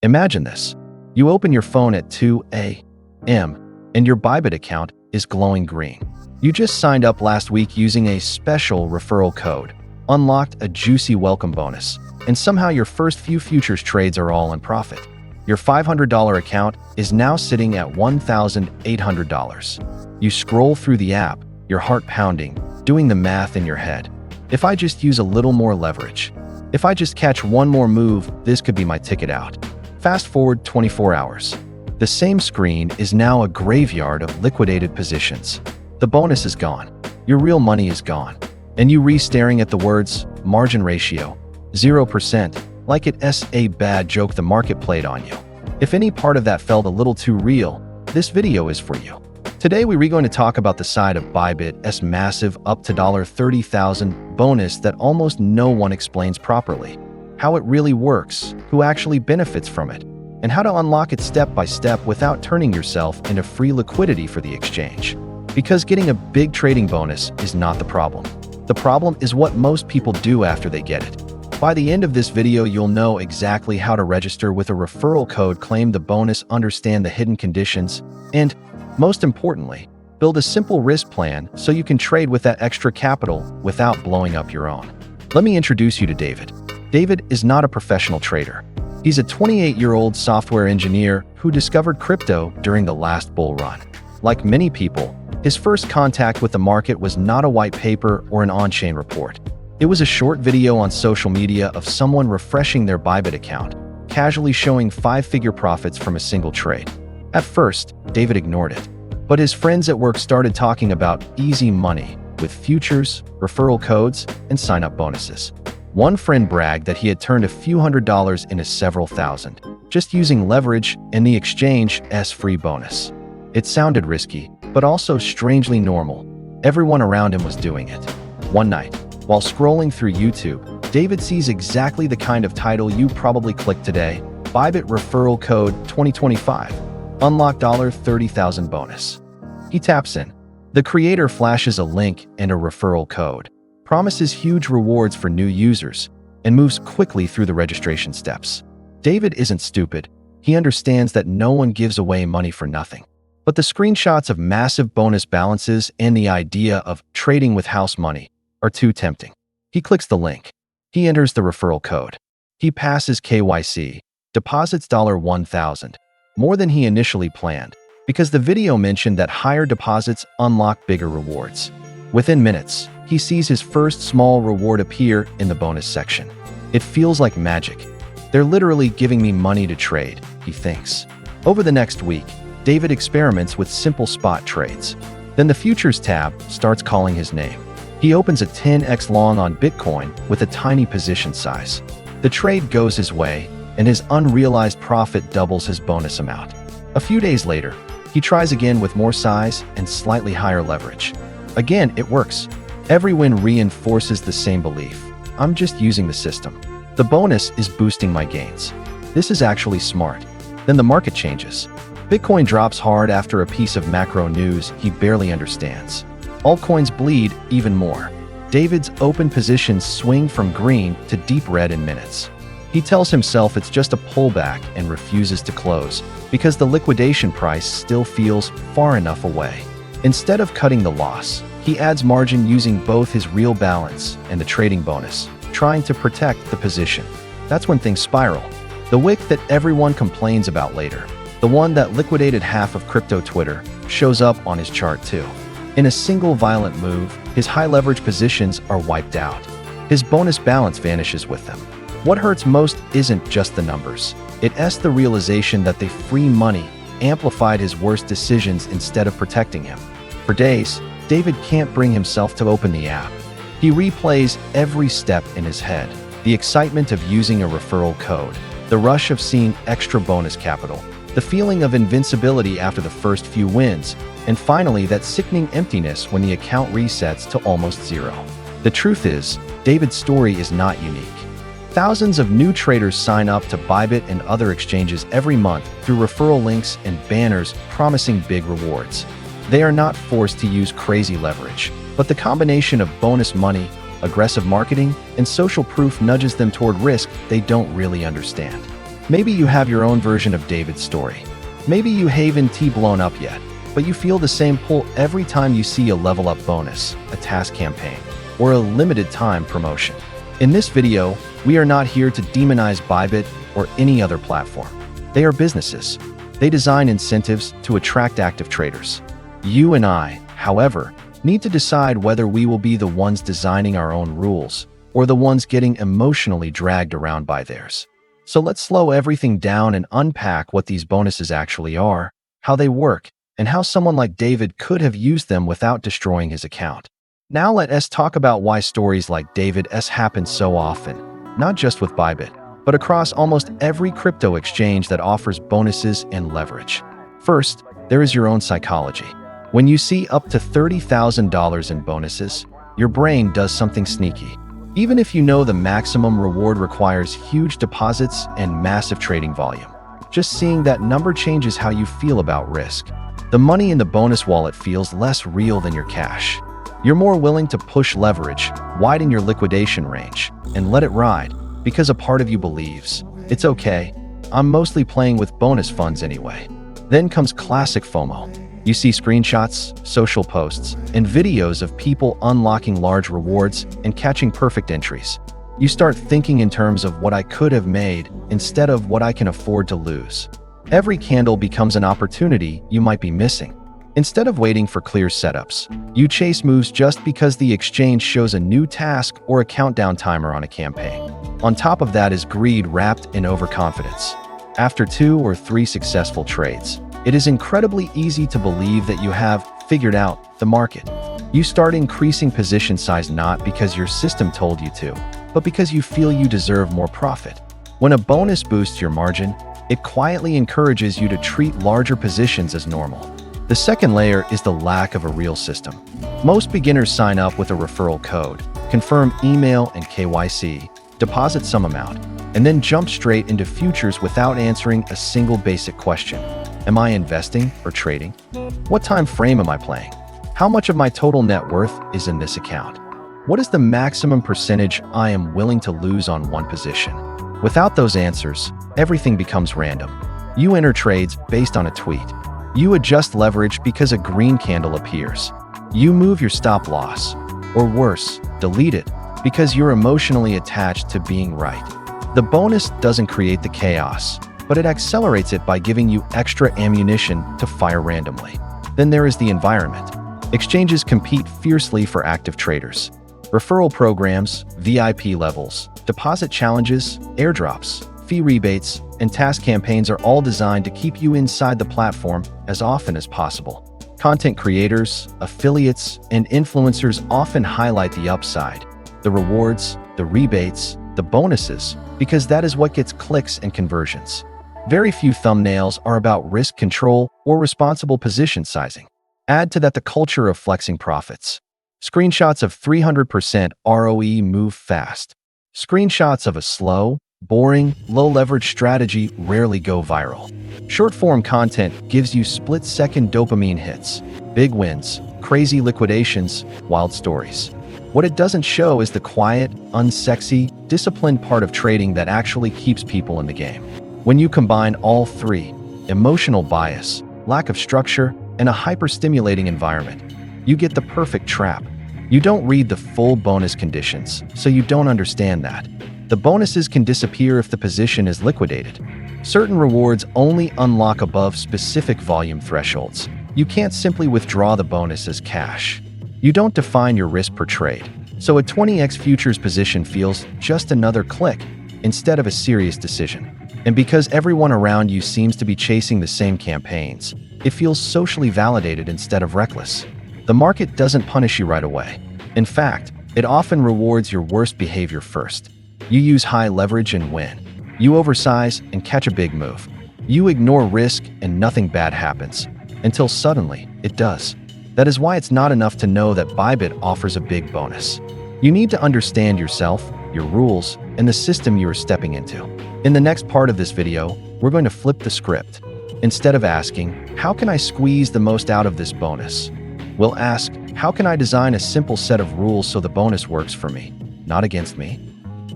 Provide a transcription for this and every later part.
Imagine this. You open your phone at 2 a.m. and your Bybit account is glowing green. You just signed up last week using a special referral code, unlocked a juicy welcome bonus, and somehow your first few futures trades are all in profit. Your $500 account is now sitting at $1,800. You scroll through the app, your heart pounding, doing the math in your head. If I just use a little more leverage, if I just catch one more move, this could be my ticket out. Fast forward 24 hours. The same screen is now a graveyard of liquidated positions. The bonus is gone. Your real money is gone. And you staring at the words, margin ratio, 0%, like it's a bad joke the market played on you. If any part of that felt a little too real, this video is for you. Today we're going to talk about the side of Bybit's massive up to $30,000 bonus that almost no one explains properly, how it really works, who actually benefits from it, and how to unlock it step by step without turning yourself into free liquidity for the exchange. Because getting a big trading bonus is not the problem. The problem is what most people do after they get it. By the end of this video, you'll know exactly how to register with a referral code, claim the bonus, understand the hidden conditions, and, most importantly, build a simple risk plan so you can trade with that extra capital without blowing up your own. Let me introduce you to David. David is not a professional trader. He's a 28-year-old software engineer who discovered crypto during the last bull run. Like many people, his first contact with the market was not a white paper or an on-chain report. It was a short video on social media of someone refreshing their Bybit account, casually showing five-figure profits from a single trade. At first, David ignored it, but his friends at work started talking about easy money with futures, referral codes, and sign-up bonuses. One friend bragged that he had turned a few $100s into several thousand, just using leverage and the exchange's free bonus. It sounded risky, but also strangely normal. Everyone around him was doing it. One night, while scrolling through YouTube, David sees exactly the kind of title you probably clicked today: Bybit Referral Code 2025, unlock $30,000 bonus. He taps in. The creator flashes a link and a referral code, promises huge rewards for new users, and moves quickly through the registration steps. David isn't stupid. He understands that no one gives away money for nothing. But the screenshots of massive bonus balances and the idea of trading with house money are too tempting. He clicks the link. He enters the referral code. He passes KYC, deposits $1,000, more than he initially planned, because the video mentioned that higher deposits unlock bigger rewards. Within minutes, he sees his first small reward appear in the bonus section. It feels like magic. They're literally giving me money to trade, he thinks. Over the next week, David experiments with simple spot trades. Then the Futures tab starts calling his name. He opens a 10x long on Bitcoin with a tiny position size. The trade goes his way, and his unrealized profit doubles his bonus amount. A few days later, he tries again with more size and slightly higher leverage. Again, it works. Every win reinforces the same belief. I'm just using the system. The bonus is boosting my gains. This is actually smart. Then the market changes. Bitcoin drops hard after a piece of macro news he barely understands. Altcoins bleed even more. David's open positions swing from green to deep red in minutes. He tells himself it's just a pullback and refuses to close because the liquidation price still feels far enough away. Instead of cutting the loss, he adds margin using both his real balance and the trading bonus, trying to protect the position. That's when things spiral. The wick that everyone complains about later, the one that liquidated half of crypto Twitter, shows up on his chart too. In a single violent move, his high-leverage positions are wiped out. His bonus balance vanishes with them. What hurts most isn't just the numbers. It's the realization that the free money amplified his worst decisions instead of protecting him. For days, David can't bring himself to open the app. He replays every step in his head. The excitement of using a referral code, the rush of seeing extra bonus capital, the feeling of invincibility after the first few wins, and finally that sickening emptiness when the account resets to almost zero. The truth is, David's story is not unique. Thousands of new traders sign up to Bybit and other exchanges every month through referral links and banners promising big rewards. They are not forced to use crazy leverage, but the combination of bonus money, aggressive marketing, and social proof nudges them toward risk they don't really understand. Maybe you have your own version of David's story. Maybe you haven't blown up yet, but you feel the same pull every time you see a level up bonus, a task campaign, or a limited time promotion. In this video, we are not here to demonize Bybit or any other platform. They are businesses. They design incentives to attract active traders. You and I, however, need to decide whether we will be the ones designing our own rules or the ones getting emotionally dragged around by theirs. So let's slow everything down and unpack what these bonuses actually are, how they work, and how someone like David could have used them without destroying his account. Now let us talk about why stories like David's happen so often, not just with Bybit, but across almost every crypto exchange that offers bonuses and leverage. First, there is your own psychology. When you see up to $30,000 in bonuses, your brain does something sneaky. Even if you know the maximum reward requires huge deposits and massive trading volume, just seeing that number changes how you feel about risk. The money in the bonus wallet feels less real than your cash. You're more willing to push leverage, widen your liquidation range, and let it ride because a part of you believes, it's okay, I'm mostly playing with bonus funds anyway. Then comes classic FOMO. You see screenshots, social posts, and videos of people unlocking large rewards and catching perfect entries. You start thinking in terms of what I could have made instead of what I can afford to lose. Every candle becomes an opportunity you might be missing. Instead of waiting for clear setups, you chase moves just because the exchange shows a new task or a countdown timer on a campaign. On top of that is greed wrapped in overconfidence. After 2 or 3 successful trades, it is incredibly easy to believe that you have figured out the market. You start increasing position size not because your system told you to, but because you feel you deserve more profit. When a bonus boosts your margin, it quietly encourages you to treat larger positions as normal. The second layer is the lack of a real system. Most beginners sign up with a referral code, confirm email and KYC, deposit some amount, and then jump straight into futures without answering a single basic question. Am I investing or trading? What time frame am I playing? How much of my total net worth is in this account? What is the maximum percentage I am willing to lose on one position? Without those answers, everything becomes random. You enter trades based on a tweet. You adjust leverage because a green candle appears. You move your stop loss, or worse, delete it because you're emotionally attached to being right. The bonus doesn't create the chaos, but it accelerates it by giving you extra ammunition to fire randomly. Then there is the environment. Exchanges compete fiercely for active traders. Referral programs, VIP levels, deposit challenges, airdrops, fee rebates, and task campaigns are all designed to keep you inside the platform as often as possible. Content creators, affiliates, and influencers often highlight the upside, the rewards, the rebates, the bonuses, because that is what gets clicks and conversions. Very few thumbnails are about risk control or responsible position sizing. Add to that the culture of flexing profits. Screenshots of 300% ROE move fast. Screenshots of a slow, boring, low-leverage strategy rarely go viral. Short-form content gives you split-second dopamine hits, big wins, crazy liquidations, wild stories. What it doesn't show is the quiet, unsexy, disciplined part of trading that actually keeps people in the game. When you combine all three, emotional bias, lack of structure, and a hyper-stimulating environment, you get the perfect trap. You don't read the full bonus conditions, so you don't understand that. The bonuses can disappear if the position is liquidated. Certain rewards only unlock above specific volume thresholds. You can't simply withdraw the bonus as cash. You don't define your risk per trade, so a 20x futures position feels just another click instead of a serious decision. And because everyone around you seems to be chasing the same campaigns, it feels socially validated instead of reckless. The market doesn't punish you right away. In fact, it often rewards your worst behavior first. You use high leverage and win. You oversize and catch a big move. You ignore risk and nothing bad happens, until suddenly it does. That is why it's not enough to know that Bybit offers a big bonus. You need to understand yourself, your rules, and the system you are stepping into. In the next part of this video, we're going to flip the script. Instead of asking, how can I squeeze the most out of this bonus? We'll ask, how can I design a simple set of rules so the bonus works for me, not against me?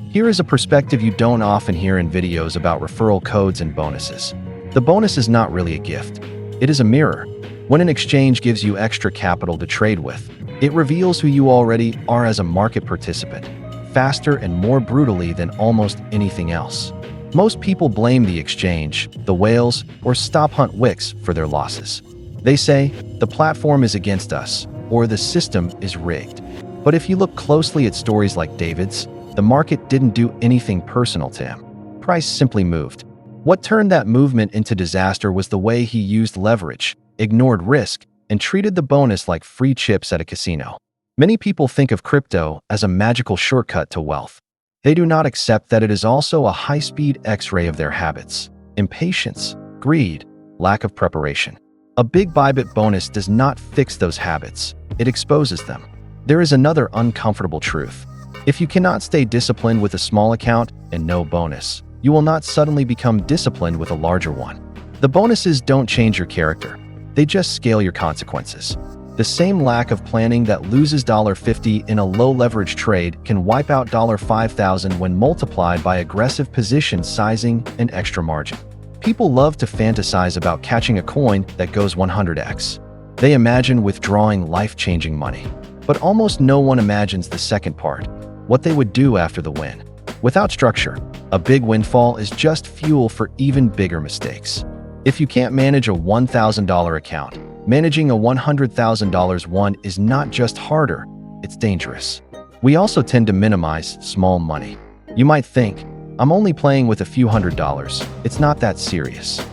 Here is a perspective you don't often hear in videos about referral codes and bonuses. The bonus is not really a gift. It is a mirror. When an exchange gives you extra capital to trade with, it reveals who you already are as a market participant, faster and more brutally than almost anything else. Most people blame the exchange, the whales, or stop hunt wicks for their losses. They say, the platform is against us, or the system is rigged. But if you look closely at stories like David's, the market didn't do anything personal to him. Price simply moved. What turned that movement into disaster was the way he used leverage, ignored risk, and treated the bonus like free chips at a casino. Many people think of crypto as a magical shortcut to wealth. They do not accept that it is also a high-speed X-ray of their habits, impatience, greed, lack of preparation. A big Bybit bonus does not fix those habits, it exposes them. There is another uncomfortable truth. If you cannot stay disciplined with a small account and no bonus, you will not suddenly become disciplined with a larger one. The bonuses don't change your character. They just scale your consequences. The same lack of planning that loses $50 in a low-leverage trade can wipe out $5,000 when multiplied by aggressive position sizing and extra margin. People love to fantasize about catching a coin that goes 100x. They imagine withdrawing life-changing money. But almost no one imagines the second part, what they would do after the win. Without structure, a big windfall is just fuel for even bigger mistakes. If you can't manage a $1,000 account, managing a $100,000 one is not just harder, it's dangerous. We also tend to minimize small money. You might think, I'm only playing with a few $100s, it's not that serious.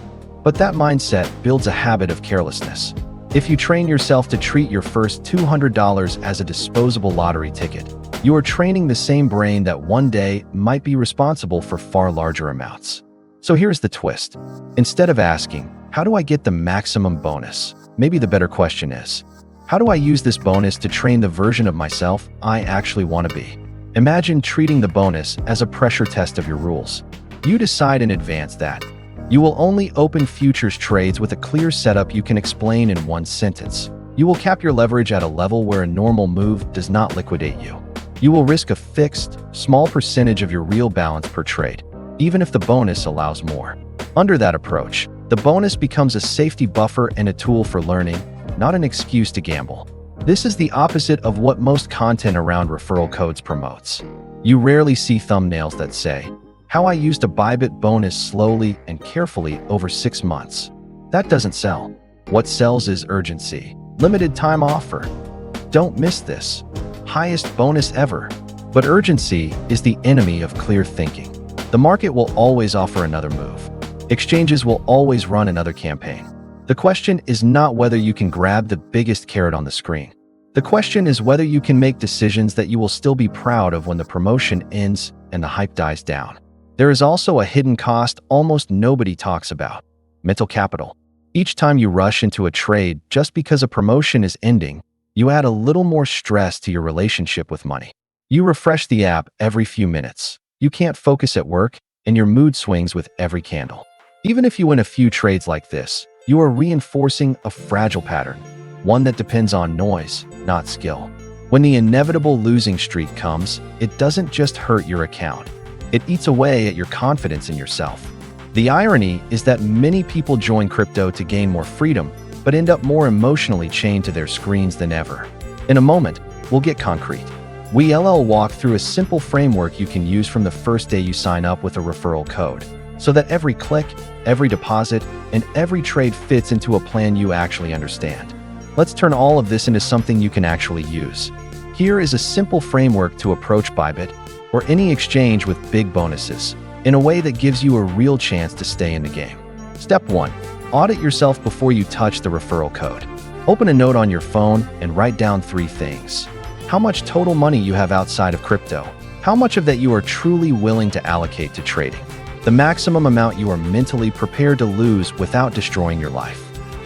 But that mindset builds a habit of carelessness. If you train yourself to treat your first $200 as a disposable lottery ticket, you are training the same brain that one day might be responsible for far larger amounts. So here's the twist. Instead of asking, how do I get the maximum bonus? Maybe the better question is, how do I use this bonus to train the version of myself I actually want to be? Imagine treating the bonus as a pressure test of your rules. You decide in advance that you will only open futures trades with a clear setup you can explain in one sentence. You will cap your leverage at a level where a normal move does not liquidate you. You will risk a fixed, small percentage of your real balance per trade, even if the bonus allows more. Under that approach, the bonus becomes a safety buffer and a tool for learning, not an excuse to gamble. This is the opposite of what most content around referral codes promotes. You rarely see thumbnails that say, how I used a Bybit bonus slowly and carefully over 6 months. That doesn't sell. What sells is urgency. Limited time offer. Don't miss this. Highest bonus ever. But urgency is the enemy of clear thinking. The market will always offer another move. Exchanges will always run another campaign. The question is not whether you can grab the biggest carrot on the screen. The question is whether you can make decisions that you will still be proud of when the promotion ends and the hype dies down. There is also a hidden cost almost nobody talks about: mental capital. Each time you rush into a trade just because a promotion is ending, you add a little more stress to your relationship with money. You refresh the app every few minutes. You can't focus at work, and your mood swings with every candle. Even if you win a few trades like this, you are reinforcing a fragile pattern, one that depends on noise, not skill. When the inevitable losing streak comes, it doesn't just hurt your account. It eats away at your confidence in yourself. The irony is that many people join crypto to gain more freedom, but end up more emotionally chained to their screens than ever. In a moment, we'll get concrete. We'll walk through a simple framework you can use from the first day you sign up with a referral code, so that every click, every deposit, and every trade fits into a plan you actually understand. Let's turn all of this into something you can actually use. Here is a simple framework to approach Bybit, or any exchange with big bonuses, in a way that gives you a real chance to stay in the game. Step 1. Audit yourself before you touch the referral code. Open a note on your phone and write down 3 things. How much total money you have outside of crypto. How much of that you are truly willing to allocate to trading. The maximum amount you are mentally prepared to lose without destroying your life.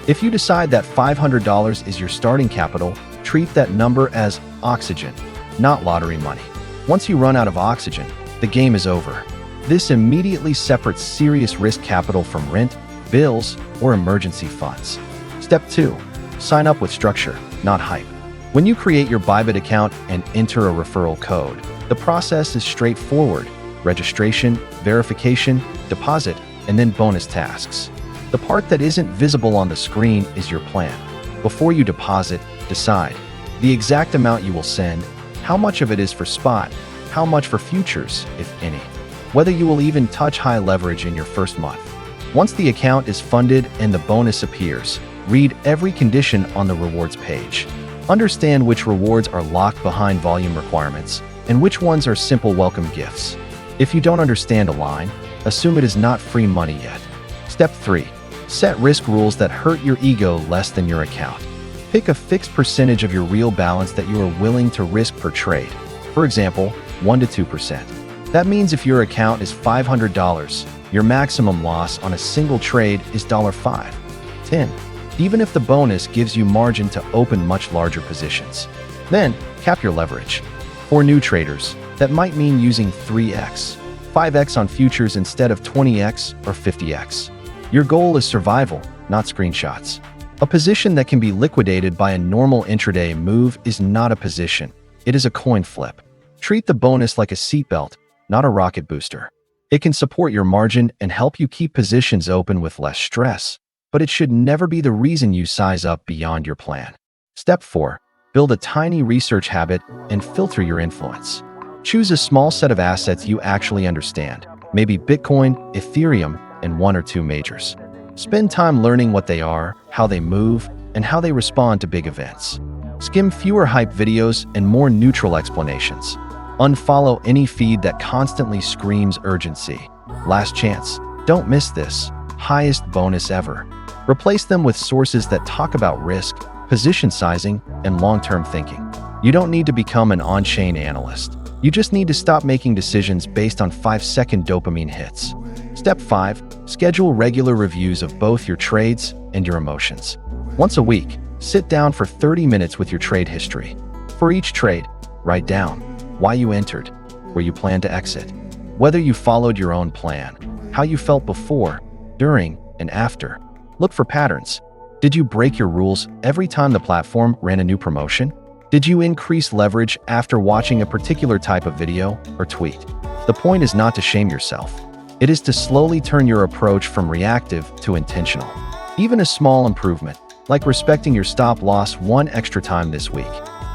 If you decide that $500 is your starting capital, treat that number as oxygen, not lottery money. Once you run out of oxygen, the game is over. This immediately separates serious risk capital from rent, bills, or emergency funds. Step 2. Sign up with structure, not hype. When you create your Bybit account and enter a referral code, the process is straightforward. registration, verification, deposit, and then bonus tasks. The part that isn't visible on the screen is your plan. Before you deposit, decide the exact amount you will send, how much of it is for spot, how much for futures, if any, whether you will even touch high leverage in your first month. Once the account is funded and the bonus appears, read every condition on the rewards page. Understand which rewards are locked behind volume requirements and which ones are simple welcome gifts. If you don't understand a line, assume it is not free money yet. Step 3. Set risk rules that hurt your ego less than your account. Pick a fixed percentage of your real balance that you are willing to risk per trade. For example, 1 to 2%. That means if your account is $500, your maximum loss on a single trade is $5. 10. Even if the bonus gives you margin to open much larger positions. Then, cap your leverage. For new traders, that might mean using 3x, 5x on futures instead of 20x or 50x. Your goal is survival, not screenshots. A position that can be liquidated by a normal intraday move is not a position. It is a coin flip. Treat the bonus like a seatbelt, not a rocket booster. It can support your margin and help you keep positions open with less stress, but it should never be the reason you size up beyond your plan. Step 4. Build a tiny research habit and filter your influence. Choose a small set of assets you actually understand, maybe Bitcoin, Ethereum, and 1 or 2 majors. Spend time learning what they are, how they move, and how they respond to big events. Skim fewer hype videos and more neutral explanations. Unfollow any feed that constantly screams urgency. Last chance. Don't miss this. Highest bonus ever. Replace them with sources that talk about risk, position sizing, and long-term thinking. You don't need to become an on-chain analyst. You just need to stop making decisions based on 5-second dopamine hits. Step 5. Schedule regular reviews of both your trades and your emotions. Once a week, sit down for 30 minutes with your trade history. For each trade, write down why you entered, where you plan to exit, whether you followed your own plan, how you felt before, during, and after. Look for patterns. Did you break your rules every time the platform ran a new promotion? Did you increase leverage after watching a particular type of video or tweet? The point is not to shame yourself. It is to slowly turn your approach from reactive to intentional. Even a small improvement, like respecting your stop loss 1 extra time this week,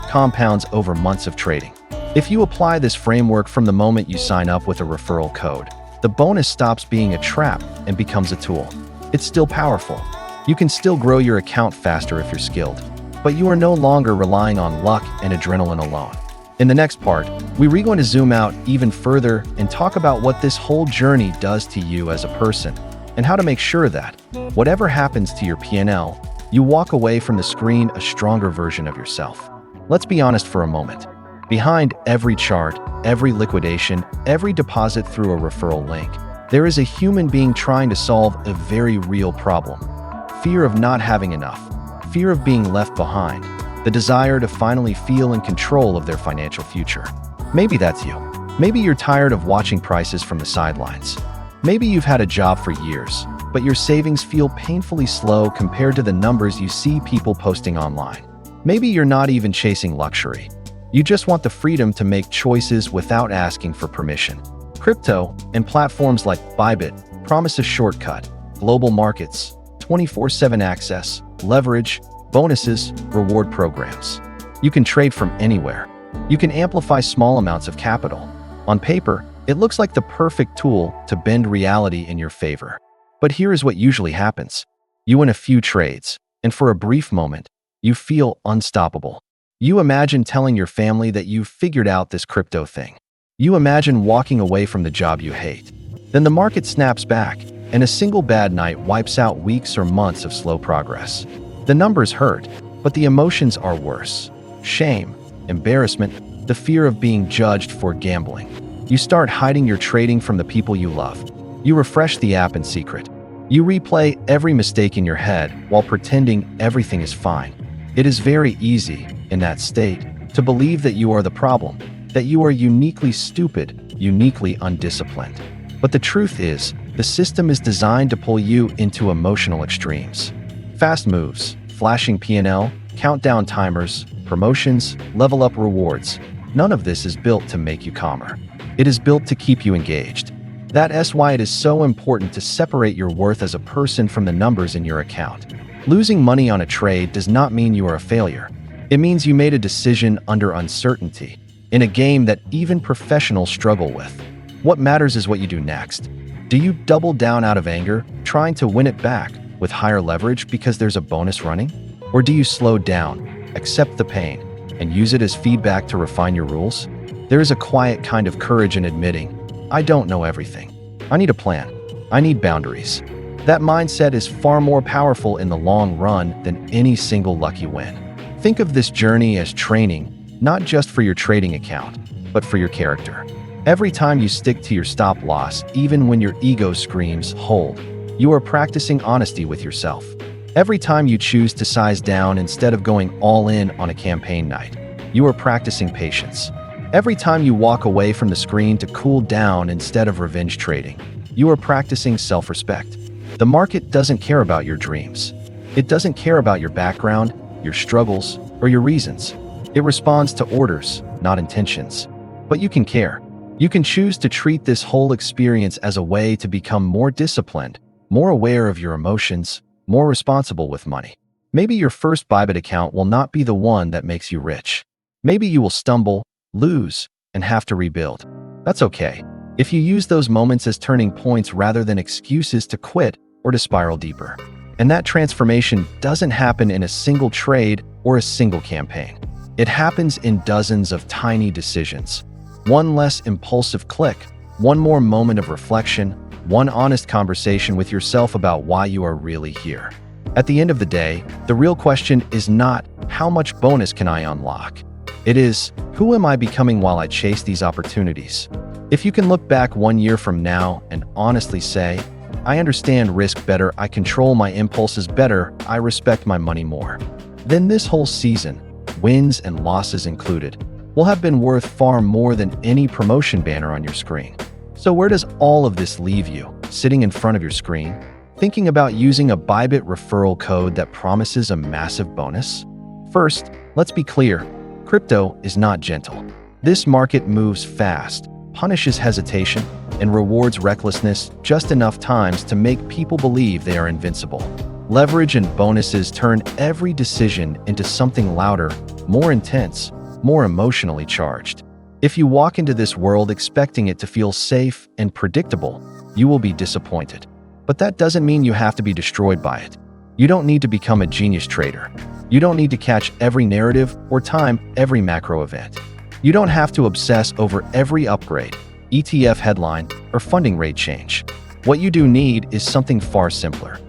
compounds over months of trading. If you apply this framework from the moment you sign up with a referral code, the bonus stops being a trap and becomes a tool. It's still powerful. You can still grow your account faster if you're skilled, but you are no longer relying on luck and adrenaline alone. In the next part, we're going to zoom out even further and talk about what this whole journey does to you as a person and how to make sure that, whatever happens to your P&L, you walk away from the screen a stronger version of yourself. Let's be honest for a moment. Behind every chart, every liquidation, every deposit through a referral link, there is a human being trying to solve a very real problem. Fear of not having enough, fear of being left behind, the desire to finally feel in control of their financial future. Maybe that's you. Maybe you're tired of watching prices from the sidelines. Maybe you've had a job for years, but your savings feel painfully slow compared to the numbers you see people posting online. Maybe you're not even chasing luxury. You just want the freedom to make choices without asking for permission. Crypto and platforms like Bybit promise a shortcut, global markets, 24/7 access, leverage, bonuses, reward programs. You can trade from anywhere. You can amplify small amounts of capital. On paper, it looks like the perfect tool to bend reality in your favor. But here is what usually happens. You win a few trades, and for a brief moment, you feel unstoppable. You imagine telling your family that you've figured out this crypto thing. You imagine walking away from the job you hate. Then the market snaps back, and a single bad night wipes out weeks or months of slow progress. The numbers hurt, but the emotions are worse. Shame, embarrassment, the fear of being judged for gambling. You start hiding your trading from the people you love. You refresh the app in secret. You replay every mistake in your head while pretending everything is fine. It is very easy, in that state, to believe that you are the problem, that you are uniquely stupid, uniquely undisciplined. But the truth is, the system is designed to pull you into emotional extremes. Fast moves, flashing P&L, countdown timers, promotions, level up rewards. None of this is built to make you calmer. It is built to keep you engaged. That's why it is so important to separate your worth as a person from the numbers in your account. Losing money on a trade does not mean you are a failure. It means you made a decision under uncertainty, in a game that even professionals struggle with. What matters is what you do next. Do you double down out of anger, trying to win it back with higher leverage because there's a bonus running? Or do you slow down, accept the pain, and use it as feedback to refine your rules? There is a quiet kind of courage in admitting, I don't know everything. I need a plan. I need boundaries. That mindset is far more powerful in the long run than any single lucky win. Think of this journey as training, not just for your trading account, but for your character. Every time you stick to your stop loss, even when your ego screams, hold, you are practicing honesty with yourself. Every time you choose to size down instead of going all in on a campaign night, you are practicing patience. Every time you walk away from the screen to cool down instead of revenge trading, you are practicing self-respect. The market doesn't care about your dreams. It doesn't care about your background, your struggles, or your reasons. It responds to orders, not intentions. But you can care. You can choose to treat this whole experience as a way to become more disciplined, more aware of your emotions, more responsible with money. Maybe your first Bybit account will not be the one that makes you rich. Maybe you will stumble, lose, and have to rebuild. That's okay. If you use those moments as turning points rather than excuses to quit or to spiral deeper. And that transformation doesn't happen in a single trade or a single campaign. It happens in dozens of tiny decisions. One less impulsive click, one more moment of reflection, one honest conversation with yourself about why you are really here. At the end of the day, the real question is not, how much bonus can I unlock? It is, who am I becoming while I chase these opportunities? If you can look back 1 year from now and honestly say, I understand risk better, I control my impulses better, I respect my money more, then this whole season, wins and losses included, will have been worth far more than any promotion banner on your screen. So where does all of this leave you, sitting in front of your screen, thinking about using a Bybit referral code that promises a massive bonus? First, let's be clear. Crypto is not gentle. This market moves fast, punishes hesitation, and rewards recklessness just enough times to make people believe they are invincible. Leverage and bonuses turn every decision into something louder, more intense, more emotionally charged. If you walk into this world expecting it to feel safe and predictable, you will be disappointed. But that doesn't mean you have to be destroyed by it. You don't need to become a genius trader. You don't need to catch every narrative or time every macro event. You don't have to obsess over every upgrade, ETF headline, or funding rate change. What you do need is something far simpler.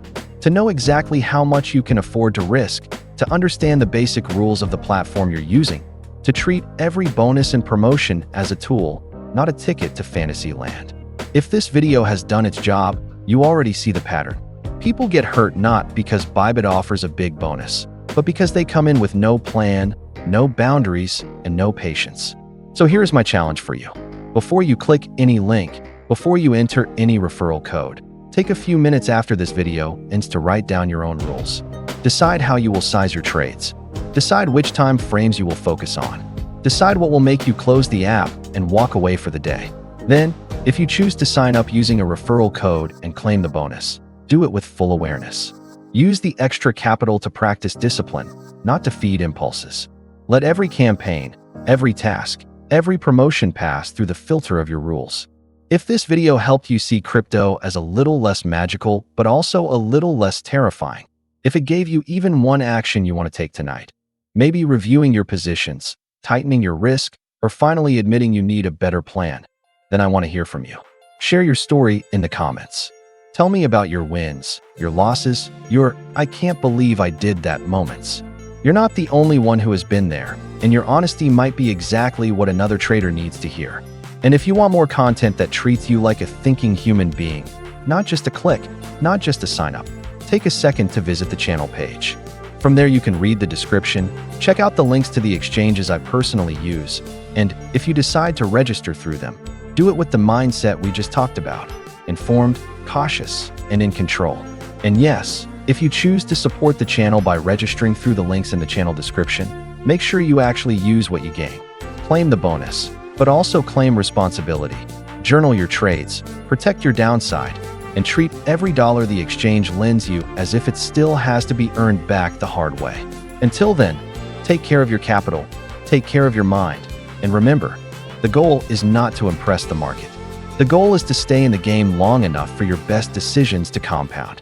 To know exactly how much you can afford to risk, to understand the basic rules of the platform you're using, to treat every bonus and promotion as a tool, not a ticket to fantasy land. If this video has done its job, you already see the pattern. People get hurt not because Bybit offers a big bonus, but because they come in with no plan, no boundaries, and no patience. So here's my challenge for you. Before you click any link, before you enter any referral code, take a few minutes after this video and to write down your own rules. Decide how you will size your trades. Decide which time frames you will focus on. Decide what will make you close the app and walk away for the day. Then, if you choose to sign up using a referral code and claim the bonus, do it with full awareness. Use the extra capital to practice discipline, not to feed impulses. Let every campaign, every task, every promotion pass through the filter of your rules. If this video helped you see crypto as a little less magical, but also a little less terrifying, if it gave you even one action you want to take tonight, maybe reviewing your positions, tightening your risk, or finally admitting you need a better plan, then I want to hear from you. Share your story in the comments. Tell me about your wins, your losses, your I can't believe I did that moments. You're not the only one who has been there, and your honesty might be exactly what another trader needs to hear. And if you want more content that treats you like a thinking human being, not just a click, not just a sign up, take a second to visit the channel page. From there you can read the description, check out the links to the exchanges I personally use, and if you decide to register through them, do it with the mindset we just talked about, informed, cautious, and in control. And yes, if you choose to support the channel by registering through the links in the channel description, make sure you actually use what you gain. Claim the bonus. but also claim responsibility. Journal your trades, protect your downside, and treat every dollar the exchange lends you as if it still has to be earned back the hard way. Until then, take care of your capital, take care of your mind, and remember, the goal is not to impress the market. The goal is to stay in the game long enough for your best decisions to compound.